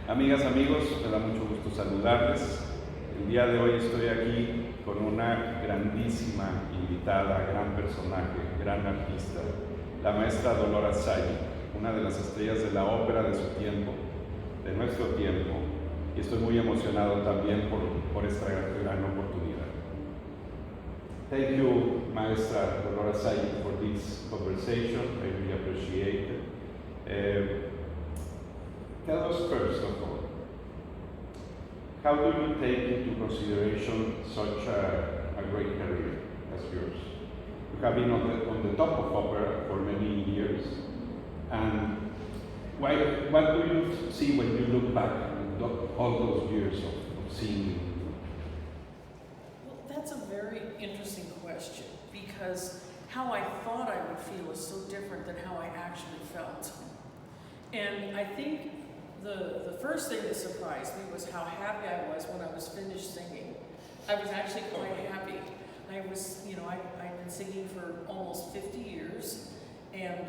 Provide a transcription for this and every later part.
Amigas, amigos, me da mucho gusto saludarles. El día de hoy estoy aquí con una grandísima invitada, gran personaje, gran artista, la maestra Dolora Zajick, una de las estrellas de la ópera de su tiempo, de nuestro tiempo, y estoy muy emocionado también por esta gran oportunidad. Thank you, Maestra Dolora Zajick, for this conversation. I really appreciate it. Tell us first of all, how do you take into consideration such a great career as yours? You have been on the top of opera for many years, and what do you see when you look back at all those years of singing? Well, that's a very interesting question, because how I thought I would feel is so different than how I actually felt. And I think the first thing that surprised me was how happy I was when I was finished singing. I was actually quite happy. I was, I've been singing for almost 50 years, and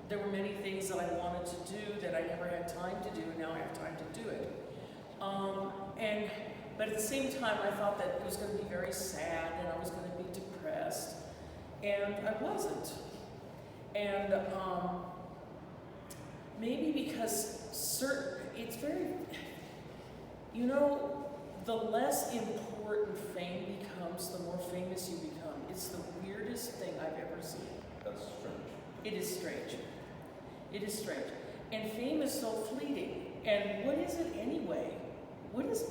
there were many things that I wanted to do that I never had time to do, and now I have time to do it. But at the same time, I thought that it was going to be very sad, and I was going to be depressed, and I wasn't. And maybe because it's very, the less important fame becomes, the more famous you become. It's the weirdest thing I've ever seen. That's strange. It is strange. It is strange. And fame is so fleeting. And what is it anyway? What is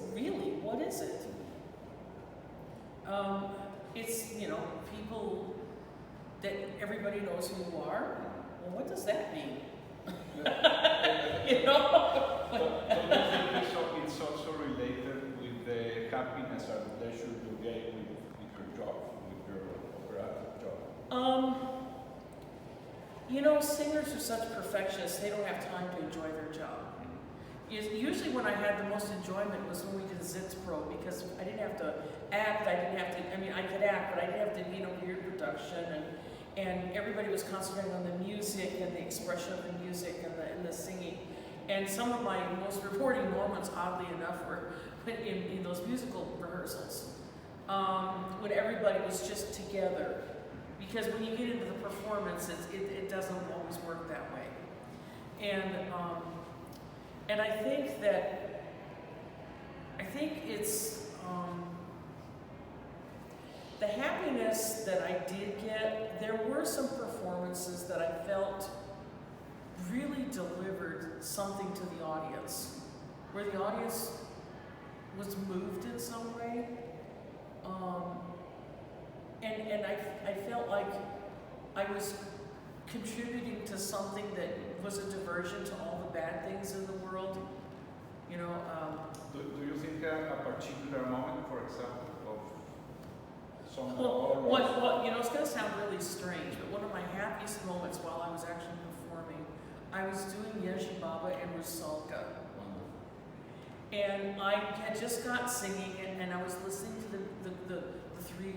it? It's, people that everybody knows who you are. Well, what does that mean? Don't you think it's also related with the happiness and pleasure you get with your job, with your operatic job? Singers are such perfectionists, they don't have time to enjoy their job. Usually when I had the most enjoyment was when we did Sitzprobe, because I didn't have to act, I could act, but I didn't have to be in a weird production, and everybody was concentrating on the music and the expression of the music and the singing. And some of my most rewarding moments, oddly enough, were in those musical rehearsals, when everybody was just together. Because when you get into the performance, it doesn't always work that way. And I think it's the happiness that I did get. There were some performances that I felt really delivered something to the audience, where the audience was moved in some way. And I felt like I was contributing to something that was a diversion to all the bad things in the world. Do you think a particular moment, for example, of some it's going to sound really strange, but one of my happiest moments while I was actually performing, I was doing Yeji Baba and Rusalka. And I had just got singing, and I was listening to the three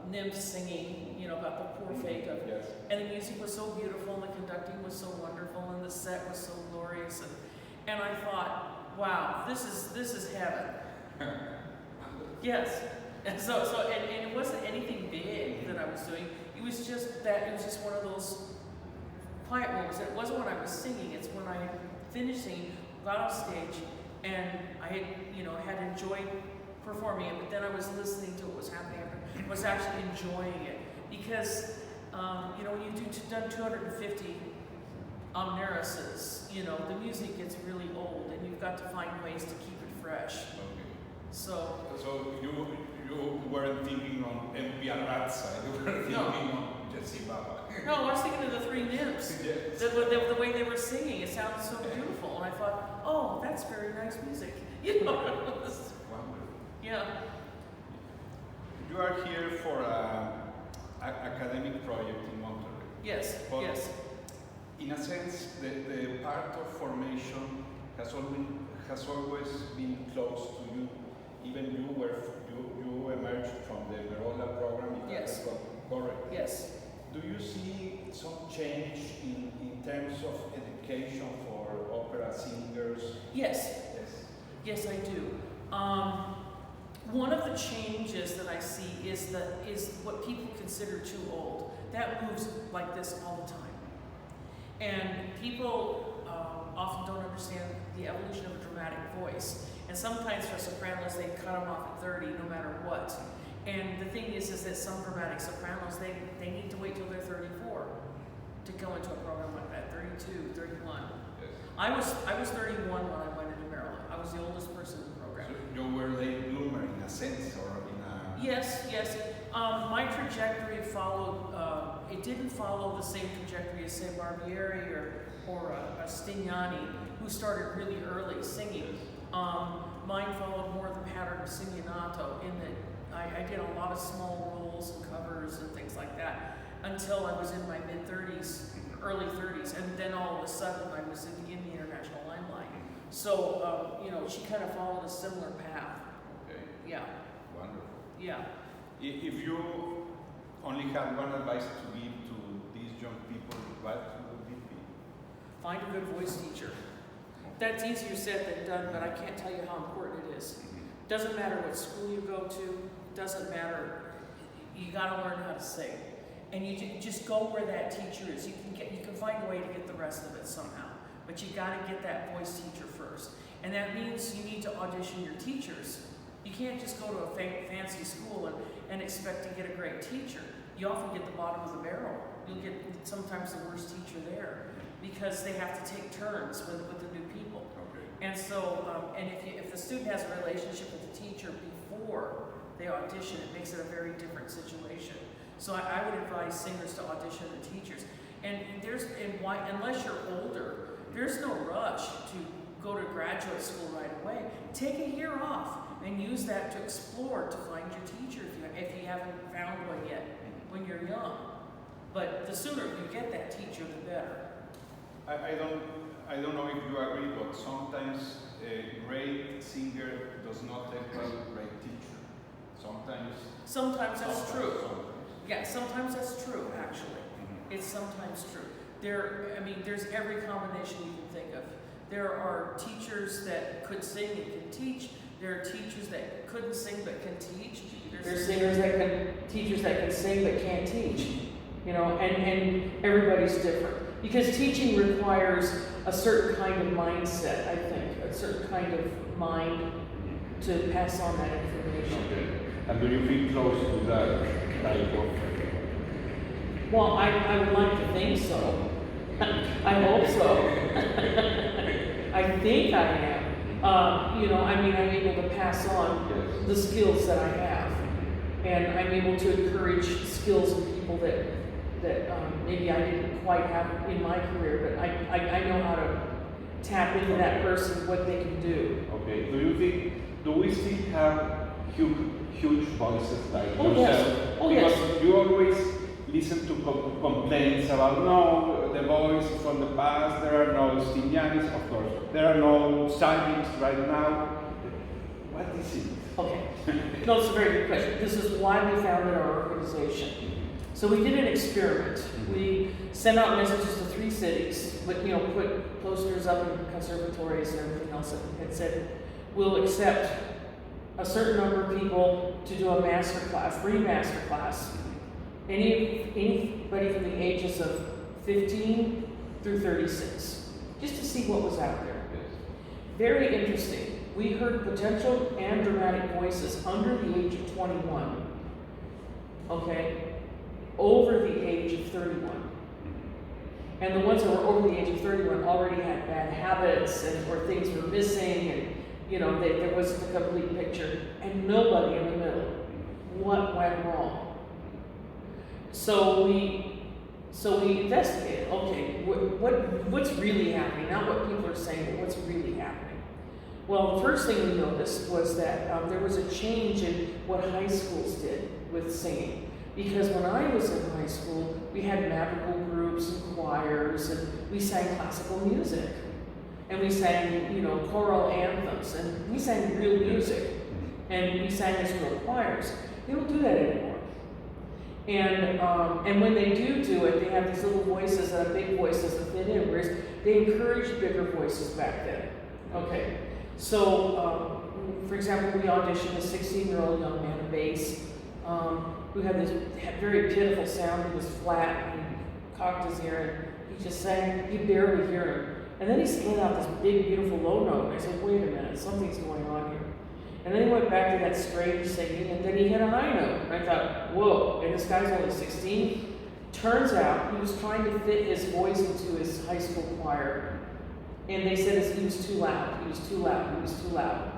nymphs singing, about the poor fate of, yes. And the music was so beautiful, and the conducting was so wonderful, and the set was so glorious, and I thought, wow, this is heaven. Yes, and and it wasn't anything big that I was doing. It was just one of those quiet moments. It wasn't when I was singing. It's when I finished singing, got off stage, and I had enjoyed performing it, but then I was listening to what was happening. I was actually enjoying it, because when you've done 250 omnibuses, the music gets really old, and you've got to find ways to keep it fresh. Okay. So you weren't thinking on Razza, you were thinking on Yeji Baba. No, I was thinking of the three nymphs. Yes. The way they were singing, it sounded so beautiful, and I thought, oh, that's very nice music. It was Wonderful. Yeah. You are here for an academic project in Monterrey. Yes. But yes. In a sense, the part of formation has always been close to you. Even you emerged from the Merola program. Yes. Correct. Yes. Do you see some change in terms of education for opera singers? Yes. Yes. Yes, I do. One of the changes that I see is what people consider too old. That moves like this all the time. And people often don't understand the evolution of a dramatic voice. And sometimes for sopranos, they cut them off at 30 no matter what. And the thing is that some dramatic sopranos, they need to wait till they're 34 to go into a program like that, 32, 31. Yes. I was 31 when I went into Maryland. I was the oldest person in the program. So you were late bloomer in a sense, or in a... Yes. My trajectory followed, it didn't follow the same trajectory as, say, Barbieri or Stignani, who started really early singing. Mine followed more the pattern of Singionato in that I did a lot of small roles and covers and things like that until I was in my mid-30s, early 30s, and then all of a sudden I was in the international limelight. So, she kind of followed a similar path. Okay. Yeah. Wonderful. Yeah. If you only had one advice to give to these young people, what would it be? Find a good voice teacher. That's easier said than done, but I can't tell you how important it is. Doesn't matter what school you go to, doesn't matter, you gotta learn how to sing. And you just go where that teacher is. You can find a way to get the rest of it somehow, but you gotta get that voice teacher first. And that means you need to audition your teachers. You can't just go to a fancy school and expect to get a great teacher. You often get the bottom of the barrel. You'll get sometimes the worst teacher there because they have to take turns with the new people. Okay. And so, and if the student has a relationship with the teacher before they audition, it makes it a very different situation. So I would advise singers to audition the teachers. And unless you're older, there's no rush to go to graduate school right away. Take a year off and use that to explore, to find your teacher if you haven't found one yet when you're young. But the sooner you get that teacher, the better. I don't know if you agree, but sometimes a great singer does not equal a great teacher. Sometimes that's true. Sometimes. Yeah, sometimes that's true, actually. It's sometimes true. There's every combination you can think of. There are teachers that could sing and can teach. There are teachers that couldn't sing but can teach. There's teachers that can sing but can't teach. And everybody's different. Because teaching requires a certain kind of mindset, I think, a certain kind of mind to pass on that information. Okay. And do you feel close to that type of? Well, I would like to think so. I hope so. I think I am. I'm able to pass on the skills that I have. And I'm able to encourage skills in people that maybe I didn't quite have in my career, but I know how to tap into that person, what they can do. Okay. Do we still have huge voices like yourself? Yes. Oh, because yes. you always listen to complaints about, no, the voice is from the past, there are no Stignanis, of course, there are no Zajicks right now. What is it? Okay. No, it's a very good question. This is why we founded our organization. So we did an experiment. We sent out messages to 3 cities, but put posters up in conservatories and everything else that said, we'll accept a certain number of people to do a master class, free master class. Anybody from the ages of 15 through 36, just to see what was out there. Very interesting. We heard potential and dramatic voices under the age of 21. Okay? Over the age of 31. And the ones that were over the age of 31 already had bad habits or things were missing and there wasn't a complete picture. And nobody in the middle. What went wrong? So we investigated, okay, what's really happening? Not what people are saying, but what's really happening. Well, the first thing we noticed was that there was a change in what high schools did with singing. Because when I was in high school, we had madrigal groups and choirs, and we sang classical music. And we sang, choral anthems, and we sang real music. And we sang as real choirs. They don't do that anymore. And when they do it, they have these little voices that are big voices that fit in, whereas they encouraged bigger voices back then. Okay, so for example, we auditioned a 16-year-old young man, a bass, who had this very pitiful sound. He was flat, and he cocked his ear, and he just sang, you barely hear him. And then he let out this big, beautiful low note, and I said, wait a minute, something's going on here. And then he went back to that strange singing, and then he hit a high note. And I thought, whoa, and this guy's only 16? Turns out he was trying to fit his voice into his high school choir. And they said he was too loud, he was too loud, he was too loud.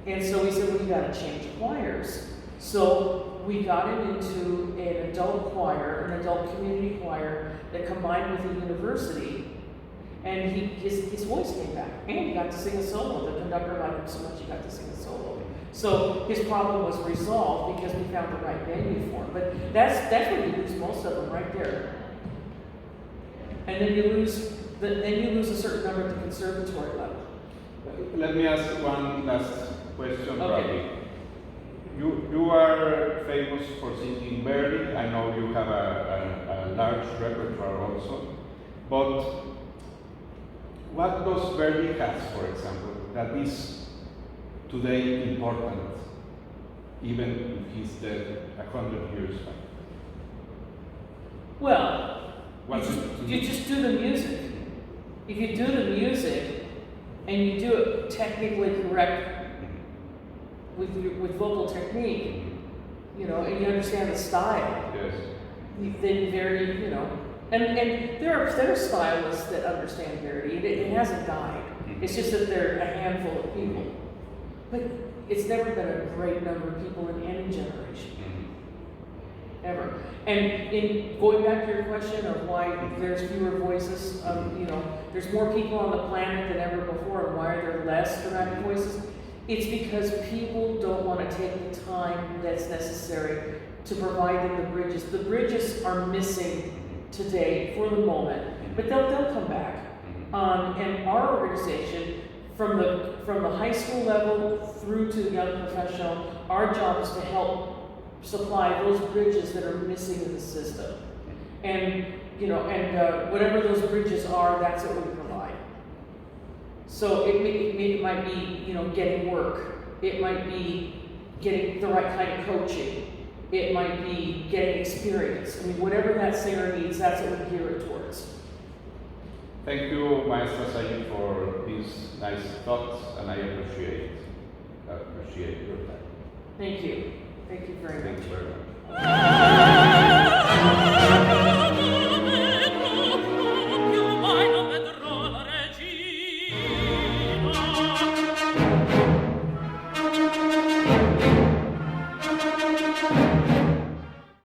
And so we said, well, you gotta change choirs. So we got him into an adult choir, an adult community choir that combined with a university. And his voice came back, and he got to sing a solo. The conductor liked him so much he got to sing a solo. So his problem was resolved because we found the right venue for him. But that's where you lose most of them, right there. And then you lose a certain number at the conservatory level. Let me ask one last question, okay. Robbie. You are famous for singing Verdi. I know you have a large repertoire also, but what does Verdi has, for example, that is today important, even if he's dead 100 years back? Well, you just do the music. If you do the music and you do it technically correct with vocal technique, you know, and you understand the style, yes. then Verdi, you know. And there are stylists that understand Verdi. It hasn't died. It's just that there are a handful of people. But it's never been a great number of people in any generation. Ever. And in going back to your question of why there's fewer voices, you know, there's more people on the planet than ever before, and why are there less dramatic voices? It's because people don't want to take the time that's necessary to provide them the bridges. The bridges are missing today for the moment, but they'll come back. And our organization, from the high school level through to the young professional, our job is to help supply those bridges that are missing in the system. And you know, whatever those bridges are, that's what we provide. So it might be, you know, getting work. It might be getting the right kind of coaching. It might be getting experience. I mean, whatever that singer needs, that's what we gear it towards. Thank you, Maestra Zajick, for these nice thoughts, and I appreciate your time. Thank you. Thank you very much. Thank you very much.